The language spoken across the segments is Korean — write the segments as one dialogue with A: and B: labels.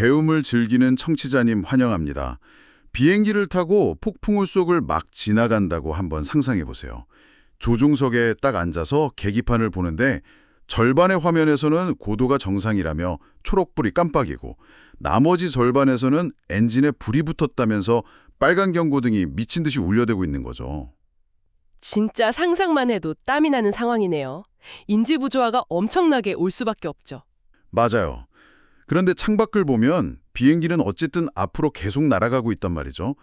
A: 배움을 즐기는 청취자님 환영합니다. 비행기를 타고 폭풍우 속을 막 지나간다고 한번 상상해 보세요. 조종석에 딱 앉아서 계기판을 보는데 절반의 화면에서는 고도가 정상이라며 초록불이 깜빡이고 나머지 절반에서는 엔진에 불이 붙었다면서 빨간 경고등이 미친 듯이 울려대고 있는 거죠.
B: 진짜 상상만 해도 땀이 나는 상황이네요. 인지부조화가 엄청나게 올 수밖에 없죠.
A: 맞아요. 그런데 창밖을 보면 비행기는 어쨌든 앞으로 계속 날아가고 있단 말이죠.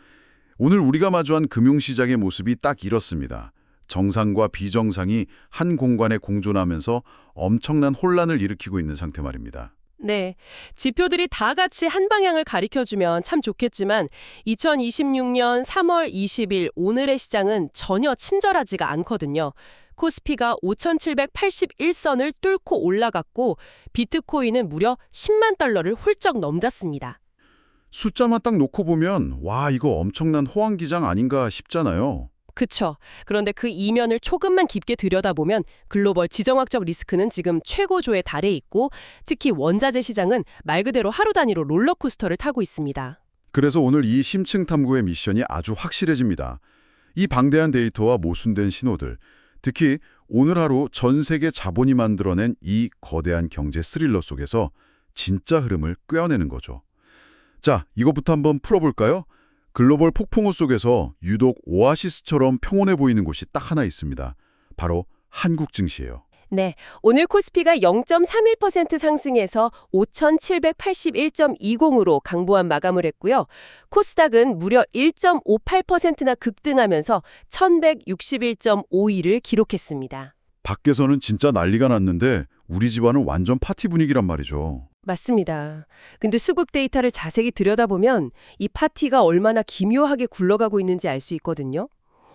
A: 오늘 우리가 마주한 금융시장의 모습이 딱 이렇습니다. 정상과 비정상이 한 공간에 공존하면서 엄청난 혼란을 일으키고 있는 상태 말입니다.
B: 네, 지표들이 다 같이 한 방향을 가리켜주면 참 좋겠지만 2026년 3월 20일 오늘의 시장은 전혀 친절하지가 않거든요. 코스피가 5,781선을 뚫고 올라갔고 비트코인은 무려 10만 달러를 훌쩍 넘겼습니다.
A: 숫자만 딱 놓고 보면 와, 이거 엄청난 호황기장 아닌가 싶잖아요.
B: 그쵸. 그런데 그 이면을 조금만 깊게 들여다보면 글로벌 지정학적 리스크는 지금 최고조에 달해 있고 특히 원자재 시장은 말 그대로 하루 단위로 롤러코스터를 타고 있습니다.
A: 그래서 오늘 이 심층 탐구의 미션이 아주 확실해집니다. 이 방대한 데이터와 모순된 신호들, 특히 오늘 하루 전 세계 자본이 만들어낸 이 거대한 경제 스릴러 속에서 진짜 흐름을 꿰어내는 거죠. 자, 이것부터 한번 풀어볼까요? 글로벌 폭풍우 속에서 유독 오아시스처럼 평온해 보이는 곳이 딱 하나 있습니다. 바로 한국 증시예요.
B: 네, 오늘 코스피가 0.31% 상승해서 5,781.20으로 강보한 마감을 했고요. 코스닥은 무려 1.58%나 급등하면서 1,161.52를 기록했습니다.
A: 밖에서는 진짜 난리가 났는데 우리 집안은 완전 파티 분위기란 말이죠.
B: 맞습니다. 근데 수급 데이터를 자세히 들여다보면 이 파티가 얼마나 기묘하게 굴러가고 있는지 알 수 있거든요.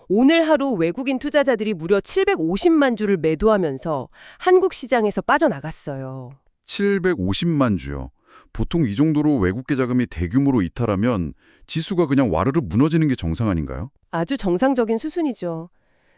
B: 오늘 하루 외국인 투자자들이 무려 750만 주를 매도하면서 한국 시장에서 빠져나갔어요.
A: 750만 주요. 보통 이 정도로 외국계 자금이 대규모로 이탈하면 지수가 그냥 와르르 무너지는 게 정상 아닌가요?
B: 아주 정상적인 수준이죠.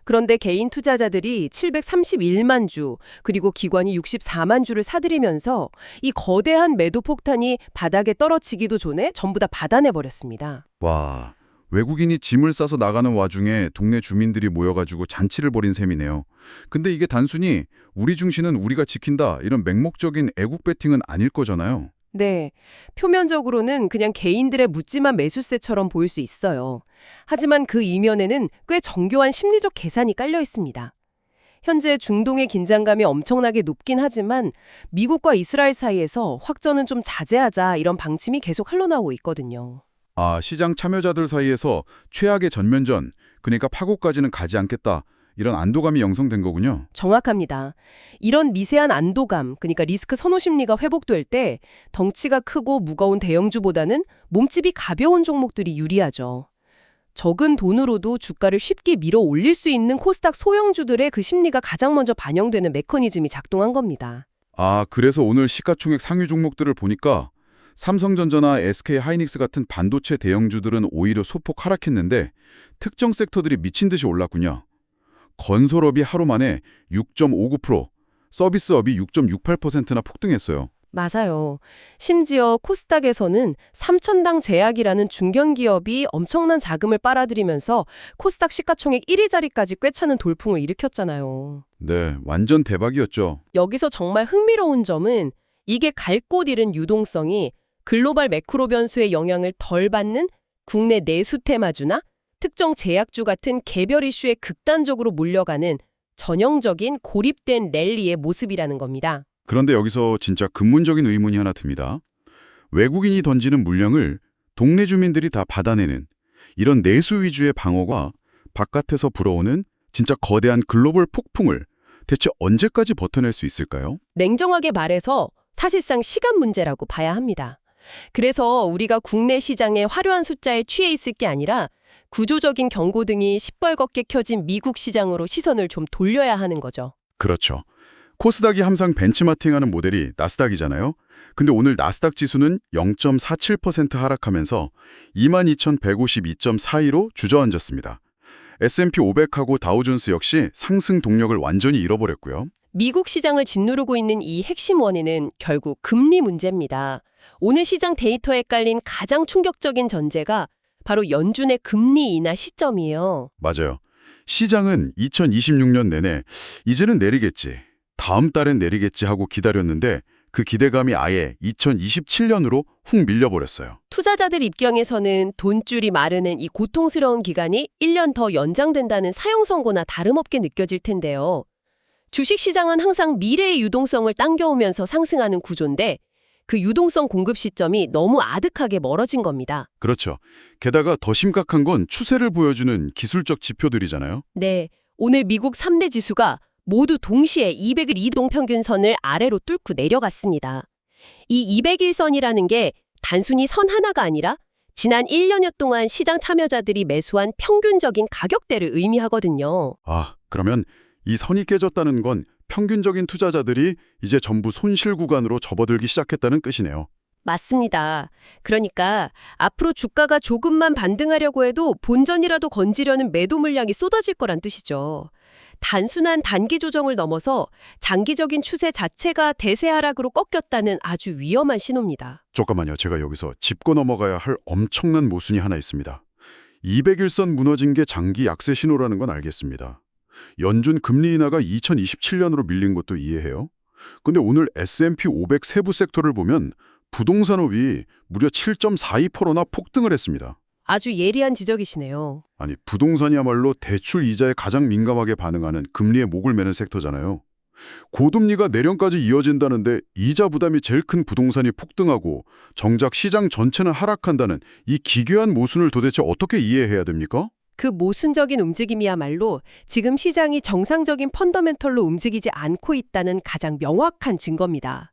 B: 그런데 개인 투자자들이 731만 주, 그리고 기관이 64만 주를 사들이면서 이 거대한 매도 폭탄이 바닥에 떨어지기도 전에 전부 다 받아내버렸습니다.
A: 와, 외국인이 짐을 싸서 나가는 와중에 동네 주민들이 모여가지고 잔치를 벌인 셈이네요. 근데 이게 단순히 우리 중시는 우리가 지킨다 이런 맹목적인 애국 배팅은 아닐 거잖아요.
B: 네, 표면적으로는 그냥 개인들의 묻지마 매수세처럼 보일 수 있어요. 하지만 그 이면에는 꽤 정교한 심리적 계산이 깔려 있습니다. 현재 중동의 긴장감이 엄청나게 높긴 하지만 미국과 이스라엘 사이에서 확전은 좀 자제하자 이런 방침이 계속 흘러나오고 있거든요.
A: 아, 시장 참여자들 사이에서 최악의 전면전, 그러니까 파고까지는 가지 않겠다. 이런 안도감이 형성된 거군요.
B: 정확합니다. 이런 미세한 안도감, 그러니까 리스크 선호 심리가 회복될 때 덩치가 크고 무거운 대형주보다는 몸집이 가벼운 종목들이 유리하죠. 적은 돈으로도 주가를 쉽게 밀어 올릴 수 있는 코스닥 소형주들의 그 심리가 가장 먼저 반영되는 메커니즘이 작동한 겁니다.
A: 아, 그래서 오늘 시가총액 상위 종목들을 보니까 삼성전자나 SK하이닉스 같은 반도체 대형주들은 오히려 소폭 하락했는데 특정 섹터들이 미친 듯이 올랐군요. 건설업이 하루 만에 6.59%, 서비스업이 6.68%나 폭등했어요.
B: 맞아요. 심지어 코스닥에서는 삼천당 제약이라는 중견기업이 엄청난 자금을 빨아들이면서 코스닥 시가총액 1위 자리까지 꿰차는 돌풍을 일으켰잖아요.
A: 네, 완전 대박이었죠.
B: 여기서 정말 흥미로운 점은 이게 갈 곳 잃은 유동성이 글로벌 매크로 변수의 영향을 덜 받는 국내 내수 테마주나 특정 제약주 같은 개별 이슈에 극단적으로 몰려가는 전형적인 고립된 랠리의 모습이라는 겁니다.
A: 그런데 여기서 진짜 근본적인 의문이 하나 듭니다. 외국인이 던지는 물량을 동네 주민들이 다 받아내는 이런 내수 위주의 방어가 바깥에서 불어오는 진짜 거대한 글로벌 폭풍을 대체 언제까지 버텨낼 수 있을까요?
B: 냉정하게 말해서 사실상 시간 문제라고 봐야 합니다. 그래서 우리가 국내 시장의 화려한 숫자에 취해 있을 게 아니라 구조적인 경고등이 시뻘겋게 켜진 미국 시장으로 시선을 좀 돌려야 하는 거죠.
A: 그렇죠. 코스닥이 항상 벤치마킹하는 모델이 나스닥이잖아요. 근데 오늘 나스닥 지수는 0.47% 하락하면서 22,152.42로 주저앉았습니다. S&P 500하고 다우존스 역시 상승 동력을 완전히 잃어버렸고요.
B: 미국 시장을 짓누르고 있는 이 핵심 원인은 결국 금리 문제입니다. 오늘 시장 데이터에 깔린 가장 충격적인 전제가 바로 연준의 금리 인하 시점이에요.
A: 맞아요. 시장은 2026년 내내 이제는 내리겠지, 다음 달엔 내리겠지 하고 기다렸는데 그 기대감이 아예 2027년으로 훅 밀려버렸어요.
B: 투자자들 입장에서는 돈줄이 마르는 이 고통스러운 기간이 1년 더 연장된다는 사형 선고나 다름없게 느껴질 텐데요. 주식시장은 항상 미래의 유동성을 당겨오면서 상승하는 구조인데 그 유동성 공급 시점이 너무 아득하게 멀어진 겁니다.
A: 그렇죠. 게다가 더 심각한 건 추세를 보여주는 기술적 지표들이잖아요.
B: 네, 오늘 미국 3대 지수가 모두 동시에 200일 이동평균선을 아래로 뚫고 내려갔습니다. 이 200일선이라는 게 단순히 선 하나가 아니라 지난 1년여 동안 시장 참여자들이 매수한 평균적인 가격대를 의미하거든요.
A: 아, 그러면 이 선이 깨졌다는 건 평균적인 투자자들이 이제 전부 손실 구간으로 접어들기 시작했다는 뜻이네요.
B: 맞습니다. 그러니까 앞으로 주가가 조금만 반등하려고 해도 본전이라도 건지려는 매도 물량이 쏟아질 거란 뜻이죠. 단순한 단기 조정을 넘어서 장기적인 추세 자체가 대세 하락으로 꺾였다는 아주 위험한 신호입니다.
A: 잠깐만요. 제가 여기서 짚고 넘어가야 할 엄청난 모순이 하나 있습니다. 200일선 무너진 게 장기 약세 신호라는 건 알겠습니다. 연준 금리 인하가 2027년으로 밀린 것도 이해해요. 근데 오늘 S&P 500 세부 섹터를 보면 부동산업이 무려 7.42%나 폭등을 했습니다.
B: 아주 예리한 지적이시네요.
A: 아니, 부동산이야말로 대출 이자에 가장 민감하게 반응하는 금리에 목을 매는 섹터잖아요. 고금리가 내년까지 이어진다는데 이자 부담이 제일 큰 부동산이 폭등하고 정작 시장 전체는 하락한다는 이 기괴한 모순을 도대체 어떻게 이해해야 됩니까?
B: 그 모순적인 움직임이야말로 지금 시장이 정상적인 펀더멘털로 움직이지 않고 있다는 가장 명확한 증거입니다.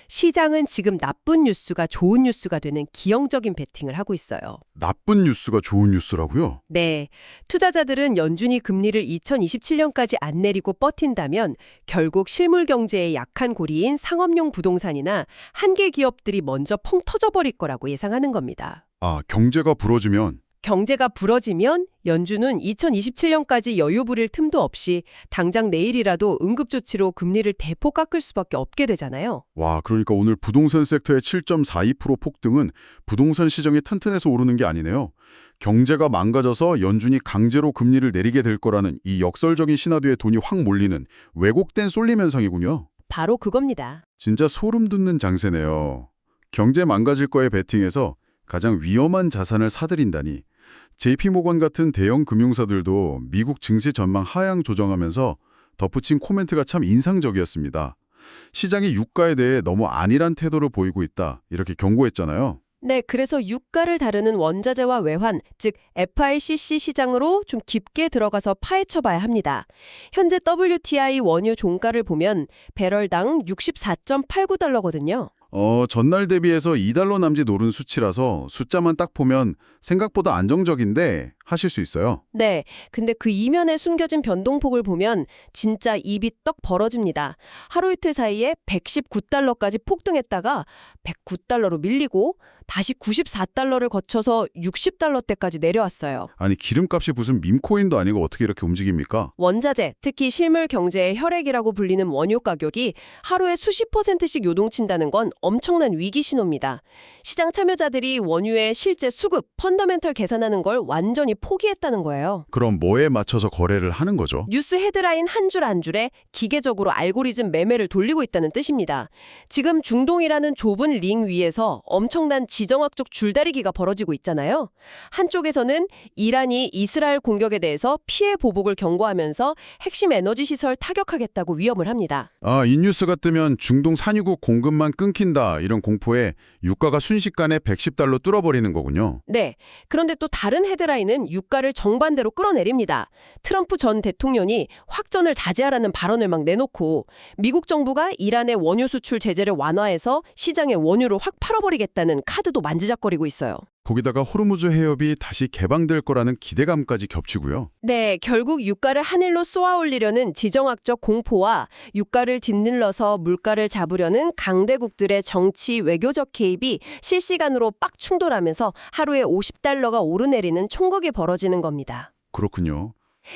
B: 시장은 지금 나쁜 뉴스가 좋은 뉴스가 되는 기형적인 베팅을 하고 있어요.
A: 나쁜 뉴스가 좋은 뉴스라고요?
B: 네, 투자자들은 연준이 금리를 2027년까지 안 내리고 버틴다면 결국 실물 경제의 약한 고리인 상업용 부동산이나 한계 기업들이 먼저 펑 터져버릴 거라고 예상하는 겁니다.
A: 아, 경제가 불어지면
B: 경제가 불어지면 연준은 2027년까지 여유 부릴 틈도 없이 당장 내일이라도 응급조치로 금리를 대폭 깎을 수밖에 없게 되잖아요.
A: 와, 그러니까 오늘 부동산 섹터의 7.42% 폭등은 부동산 시장이 튼튼해서 오르는 게 아니네요. 경제가 망가져서 연준이 강제로 금리를 내리게 될 거라는 이 역설적인 시나리오에 돈이 확 몰리는 왜곡된 쏠림 현상이군요.
B: 바로 그겁니다.
A: 진짜 소름 돋는 장세네요. 경제 망가질 거에 베팅해서 가장 위험한 자산을 사들인다니. JP모건 같은 대형 금융사들도 미국 증시 전망 하향 조정하면서 덧붙인 코멘트가 참 인상적이었습니다. 시장이 유가에 대해 너무 안일한 태도를 보이고 있다, 이렇게 경고했잖아요.
B: 네, 그래서 유가를 다루는 원자재와 외환, 즉 FICC 시장으로 좀 깊게 들어가서 파헤쳐봐야 합니다. 현재 WTI 원유 종가를 보면 배럴당 64.89달러거든요.
A: 전날 대비해서 2달러 남짓 오른 수치라서 숫자만 딱 보면 생각보다 안정적인데 하실 수 있어요.
B: 네, 근데 그 이면에 숨겨진 변동폭을 보면 진짜 입이 떡 벌어집니다. 하루 이틀 사이에 119달러까지 폭등했다가 109달러로 밀리고 다시 94달러를 거쳐서 60달러대까지 내려왔어요.
A: 아니, 기름값이 무슨 밈코인도 아니고 어떻게 이렇게 움직입니까?
B: 원자재, 특히 실물 경제의 혈액이라고 불리는 원유 가격이 하루에 수십 %씩 요동친다는 건 엄청난 위기 신호입니다. 시장 참여자들이 원유의 실제 수급, 펀더멘털 계산하는 걸 완전히 포기했다는 거예요.
A: 그럼 뭐에 맞춰서 거래를 하는 거죠?
B: 뉴스 헤드라인 한 줄 한 줄에 기계적으로 알고리즘 매매를 돌리고 있다는 뜻입니다. 지금 중동이라는 좁은 링 위에서 엄청난 지정학적 줄다리기가 벌어지고 있잖아요. 한쪽에서는 이란이 이스라엘 공격에 대해서 피해 보복을 경고하면서 핵심 에너지 시설 타격하겠다고 위험을 합니다.
A: 아, 이 뉴스가 뜨면 중동 산유국 공급만 끊긴다, 이런 공포에 유가가 순식간에 110달러 뚫어버리는 거군요.
B: 네, 그런데 또 다른 헤드라인은 유가를 정반대로 끌어내립니다. 트럼프 전 대통령이 확전을 자제하라는 발언을 막 내놓고 미국 정부가 이란의 원유 수출 제재를 완화해서 시장에 원유를 확 팔아버리겠다는 카드도 만지작거리고 있어요.
A: 거기다가 호르무즈 해협이 다시 개방될 거라는 기대감까지 겹치고요.
B: 네, 결국 유가를 하늘로 쏘아올리려는 지정학적 공포와 유가를 짓눌러서 물가를 잡으려는 강대국들의 정치 외교적 개입이 실시간으로 빡 충돌하면서 하루에 50달러가 오르내리는 총극이 벌어지는 겁니다.
A: 그렇군요.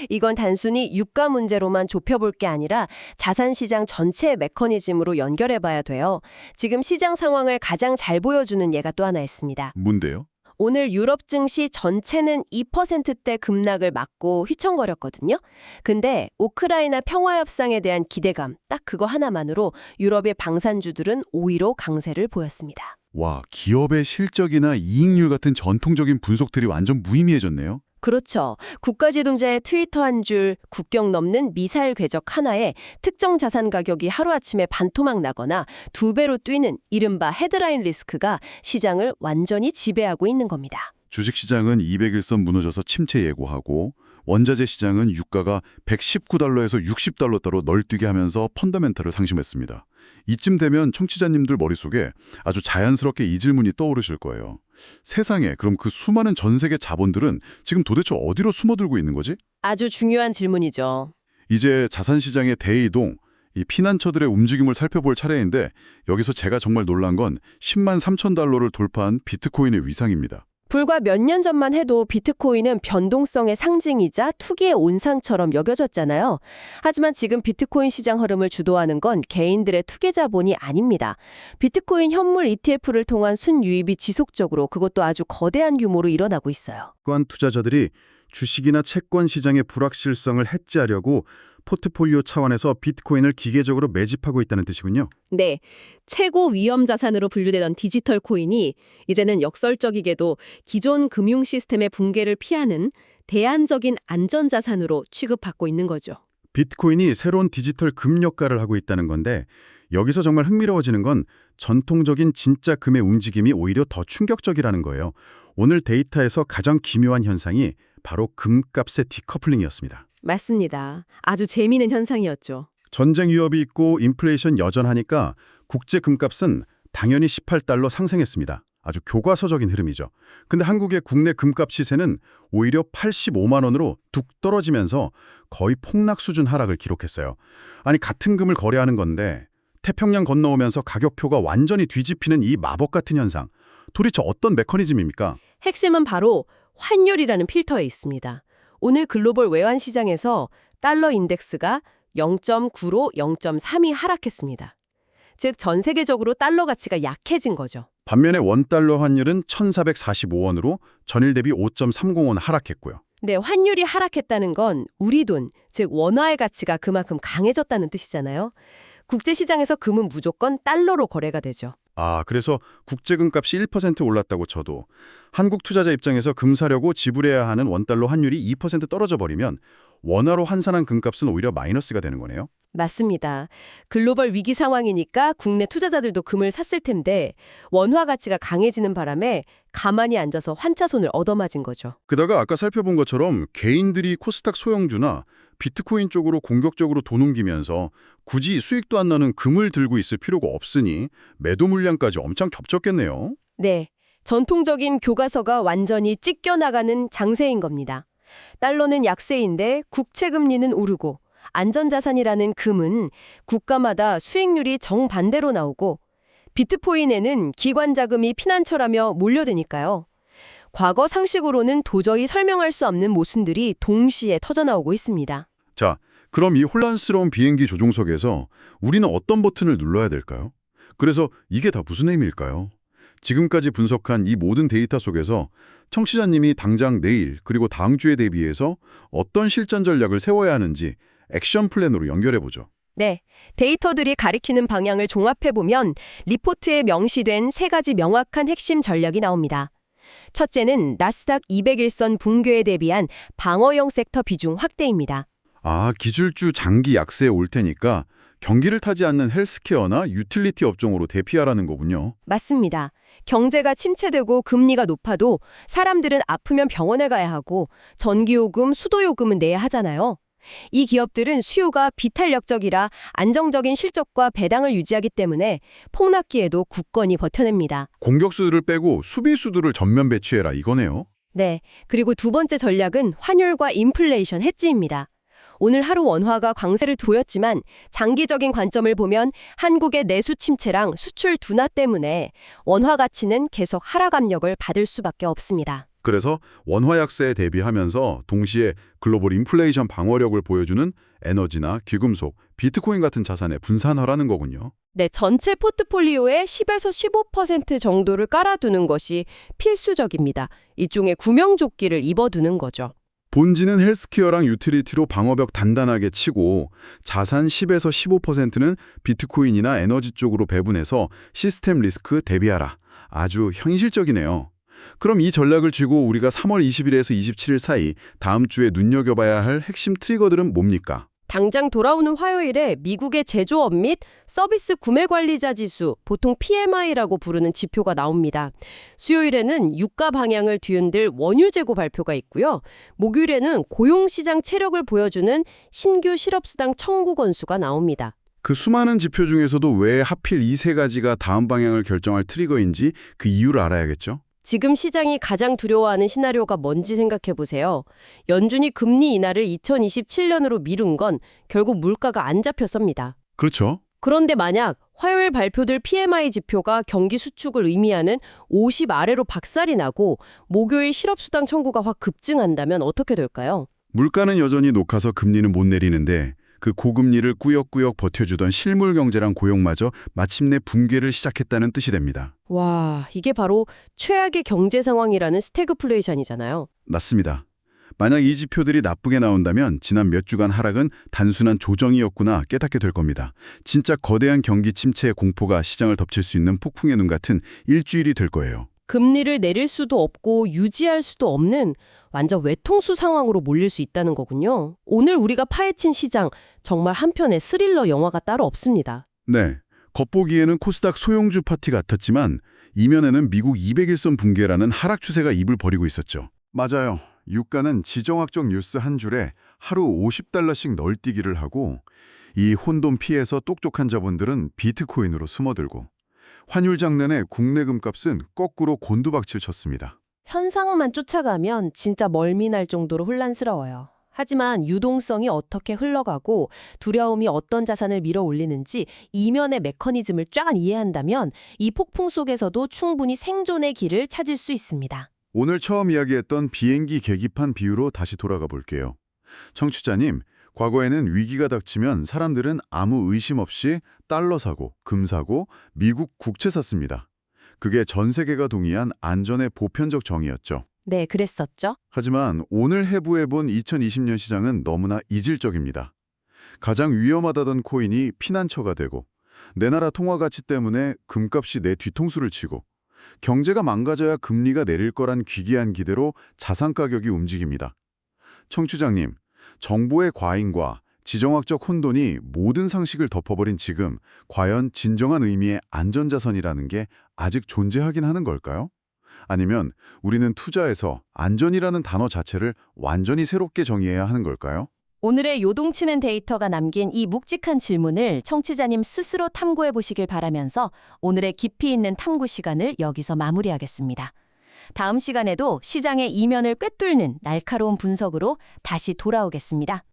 B: 이건 단순히 유가 문제로만 좁혀볼 게 아니라 자산시장 전체의 메커니즘으로 연결해봐야 돼요. 지금 시장 상황을 가장 잘 보여주는 예가 또 하나 있습니다.
A: 뭔데요?
B: 오늘 유럽 증시 전체는 2%대 급락을 맞고 휘청거렸거든요. 근데 우크라이나 평화협상에 대한 기대감, 딱 그거 하나만으로 유럽의 방산주들은 오히려 강세를 보였습니다.
A: 와, 기업의 실적이나 이익률 같은 전통적인 분석들이 완전 무의미해졌네요.
B: 그렇죠. 국가지도자의 트위터 한 줄, 국경 넘는 미사일 궤적 하나에 특정 자산 가격이 하루아침에 반토막 나거나 2배로 뛰는 이른바 헤드라인 리스크가 시장을 완전히 지배하고 있는 겁니다.
A: 주식시장은 200일선 무너져서 침체 예고하고 원자재 시장은 유가가 119달러에서 60달러대로 널뛰게 하면서 펀더멘털을 상심했습니다. 이쯤 되면 청취자님들 머릿속에 아주 자연스럽게 이 질문이 떠오르실 거예요. 세상에, 그럼 그 수많은 전 세계 자본들은 지금 도대체 어디로 숨어들고 있는 거지?
B: 아주 중요한 질문이죠.
A: 이제 자산시장의 대이동, 이 피난처들의 움직임을 살펴볼 차례인데 여기서 제가 정말 놀란 건 10만 3천 달러를 돌파한 비트코인의 위상입니다.
B: 불과 몇 년 전만 해도 비트코인은 변동성의 상징이자 투기의 온상처럼 여겨졌잖아요. 하지만 지금 비트코인 시장 흐름을 주도하는 건 개인들의 투기 자본이 아닙니다. 비트코인 현물 ETF를 통한 순유입이 지속적으로 그것도 아주 거대한 규모로 일어나고 있어요.
C: 기관 투자자들이 주식이나 채권 시장의 불확실성을 해지하려고 포트폴리오 차원에서 비트코인을 기계적으로 매집하고 있다는 뜻이군요.
D: 네, 최고 위험 자산으로 분류되던 디지털 코인이 이제는 역설적이게도 기존 금융 시스템의 붕괴를 피하는 대안적인 안전자산으로 취급받고 있는 거죠.
C: 비트코인이 새로운 디지털 금 역할을 하고 있다는 건데 여기서 정말 흥미로워지는 건 전통적인 진짜 금의 움직임이 오히려 더 충격적이라는 거예요. 오늘 데이터에서 가장 기묘한 현상이 바로 금값의 디커플링이었습니다.
D: 맞습니다. 아주 재미있는 현상이었죠.
C: 전쟁 위협이 있고 인플레이션 여전하니까 국제 금값은 당연히 18달러 상승했습니다. 아주 교과서적인 흐름이죠. 근데 한국의 국내 금값 시세는 오히려 85만 원으로 뚝 떨어지면서 거의 폭락 수준 하락을 기록했어요. 아니, 같은 금을 거래하는 건데 태평양 건너오면서 가격표가 완전히 뒤집히는 이 마법 같은 현상. 도대체 어떤 메커니즘입니까?
D: 핵심은 바로 환율이라는 필터에 있습니다. 오늘 글로벌 외환 시장에서 달러 인덱스가 0.9로 0.3이 하락했습니다. 즉, 전 세계적으로 달러 가치가 약해진 거죠.
C: 반면에 원달러 환율은 1,445원으로 전일 대비 5.30원 하락했고요.
B: 네, 환율이 하락했다는 건 우리 돈, 즉 원화의 가치가 그만큼 강해졌다는 뜻이잖아요. 국제시장에서 금은 무조건 달러로 거래가 되죠.
C: 아, 그래서 국제금값이 1% 올랐다고 쳐도 한국 투자자 입장에서 금 사려고 지불해야 하는 원달러 환율이 2% 떨어져 버리면 원화로 환산한 금값은 오히려 마이너스가 되는 거네요.
B: 맞습니다. 글로벌 위기 상황이니까 국내 투자자들도 금을 샀을 텐데 원화 가치가 강해지는 바람에 가만히 앉아서 환차손을 얻어맞은 거죠.
C: 게다가 아까 살펴본 것처럼 개인들이 코스닥 소형주나 비트코인 쪽으로 공격적으로 돈 옮기면서 굳이 수익도 안 나는 금을 들고 있을 필요가 없으니 매도 물량까지 엄청 겹쳤겠네요.
B: 네, 전통적인 교과서가 완전히 찢겨나가는 장세인 겁니다. 달러는 약세인데 국채 금리는 오르고 안전자산이라는 금은 국가마다 수익률이 정반대로 나오고 비트코인에는 기관 자금이 피난처라며 몰려드니까요. 과거 상식으로는 도저히 설명할 수 없는 모순들이 동시에 터져나오고 있습니다.
A: 자, 그럼 이 혼란스러운 비행기 조종석에서 우리는 어떤 버튼을 눌러야 될까요? 그래서 이게 다 무슨 의미일까요? 지금까지 분석한 이 모든 데이터 속에서 청취자님이 당장 내일 그리고 다음 주에 대비해서 어떤 실전 전략을 세워야 하는지 액션 플랜으로 연결해보죠.
B: 네, 데이터들이 가리키는 방향을 종합해보면 리포트에 명시된 3가지 명확한 핵심 전략이 나옵니다. 첫째는 나스닥 200일선 붕괴에 대비한 방어형 섹터 비중 확대입니다.
A: 아, 기술주 장기 약세에 올 테니까 경기를 타지 않는 헬스케어나 유틸리티 업종으로 대피하라는 거군요.
B: 맞습니다. 경제가 침체되고 금리가 높아도 사람들은 아프면 병원에 가야 하고 전기요금, 수도요금은 내야 하잖아요. 이 기업들은 수요가 비탄력적이라 안정적인 실적과 배당을 유지하기 때문에 폭락기에도 굳건히 버텨냅니다.
A: 공격수들을 빼고 수비수들을 전면 배치해라 이거네요.
B: 네, 그리고 두 번째 전략은 환율과 인플레이션 해지입니다. 오늘 하루 원화가 강세를 보였지만 장기적인 관점을 보면 한국의 내수 침체랑 수출 둔화 때문에 원화 가치는 계속 하락 압력을 받을 수밖에 없습니다.
A: 그래서 원화 약세에 대비하면서 동시에 글로벌 인플레이션 방어력을 보여주는 에너지나 귀금속, 비트코인 같은 자산에 분산하라는 거군요.
B: 네, 전체 포트폴리오에 10에서 15% 정도를 깔아두는 것이 필수적입니다. 일종의 구명조끼를 입어두는 거죠.
A: 본진은 헬스케어랑 유틸리티로 방어벽 단단하게 치고 자산 10에서 15%는 비트코인이나 에너지 쪽으로 배분해서 시스템 리스크 대비하라. 아주 현실적이네요. 그럼 이 전략을 쥐고 우리가 3월 20일에서 27일 사이 다음 주에 눈여겨봐야 할 핵심 트리거들은 뭡니까?
B: 당장 돌아오는 화요일에 미국의 제조업 및 서비스 구매 관리자 지수, 보통 PMI라고 부르는 지표가 나옵니다. 수요일에는 유가 방향을 뒤흔들 원유 재고 발표가 있고요. 목요일에는 고용시장 체력을 보여주는 신규 실업수당 청구 건수가 나옵니다.
A: 그 수많은 지표 중에서도 왜 하필 이 세 가지가 다음 방향을 결정할 트리거인지 그 이유를 알아야겠죠?
B: 지금 시장이 가장 두려워하는 시나리오가 뭔지 생각해 보세요. 연준이 금리 인하를 2027년으로 미룬 건 결국 물가가 안 잡혀서입니다.
A: 그렇죠.
B: 그런데 만약 화요일 발표될 PMI 지표가 경기 수축을 의미하는 50 아래로 박살이 나고 목요일 실업수당 청구가 확 급증한다면 어떻게 될까요?
A: 물가는 여전히 녹아서 금리는 못 내리는데 그 고금리를 꾸역꾸역 버텨주던 실물 경제랑 고용마저 마침내 붕괴를 시작했다는 뜻이 됩니다.
B: 와, 이게 바로 최악의 경제 상황이라는 스태그플레이션이잖아요.
A: 맞습니다. 만약 이 지표들이 나쁘게 나온다면 지난 몇 주간 하락은 단순한 조정이었구나 깨닫게 될 겁니다. 진짜 거대한 경기 침체의 공포가 시장을 덮칠 수 있는 폭풍의 눈 같은 일주일이 될 거예요.
B: 금리를 내릴 수도 없고 유지할 수도 없는 완전 외통수 상황으로 몰릴 수 있다는 거군요. 오늘 우리가 파헤친 시장, 정말 한편의 스릴러 영화가 따로 없습니다.
A: 네, 겉보기에는 코스닥 소형주 파티 같았지만 이면에는 미국 200일선 붕괴라는 하락 추세가 입을 벌이고 있었죠. 맞아요. 유가는 지정학적 뉴스 한 줄에 하루 50달러씩 널뛰기를 하고 이 혼돈 피해서 똑똑한 자본들은 비트코인으로 숨어들고 환율 장난에 국내 금값은 거꾸로 곤두박질 쳤습니다.
B: 현상만 쫓아가면 진짜 멀미날 정도로 혼란스러워요. 하지만 유동성이 어떻게 흘러가고 두려움이 어떤 자산을 밀어 올리는지 이면의 메커니즘을 쫙 이해한다면 이 폭풍 속에서도 충분히 생존의 길을 찾을 수 있습니다.
A: 오늘 처음 이야기했던 비행기 계기판 비유로 다시 돌아가 볼게요. 청취자님, 과거에는 위기가 닥치면 사람들은 아무 의심 없이 달러 사고, 금 사고, 미국 국채 샀습니다. 그게 전 세계가 동의한 안전의 보편적 정의였죠.
B: 네, 그랬었죠.
A: 하지만 오늘 해부해본 2020년 시장은 너무나 이질적입니다. 가장 위험하다던 코인이 피난처가 되고 내 나라 통화 가치 때문에 금값이 내 뒤통수를 치고 경제가 망가져야 금리가 내릴 거란 귀기한 기대로 자산 가격이 움직입니다. 청취자님, 정보의 과잉과 지정학적 혼돈이 모든 상식을 덮어버린 지금 과연 진정한 의미의 안전자산이라는 게 아직 존재하긴 하는 걸까요? 아니면 우리는 투자에서 안전이라는 단어 자체를 완전히 새롭게 정의해야 하는 걸까요?
E: 오늘의 요동치는 데이터가 남긴 이 묵직한 질문을 청취자님 스스로 탐구해 보시길 바라면서 오늘의 깊이 있는 탐구 시간을 여기서 마무리하겠습니다. 다음 시간에도 시장의 이면을 꿰뚫는 날카로운 분석으로 다시 돌아오겠습니다.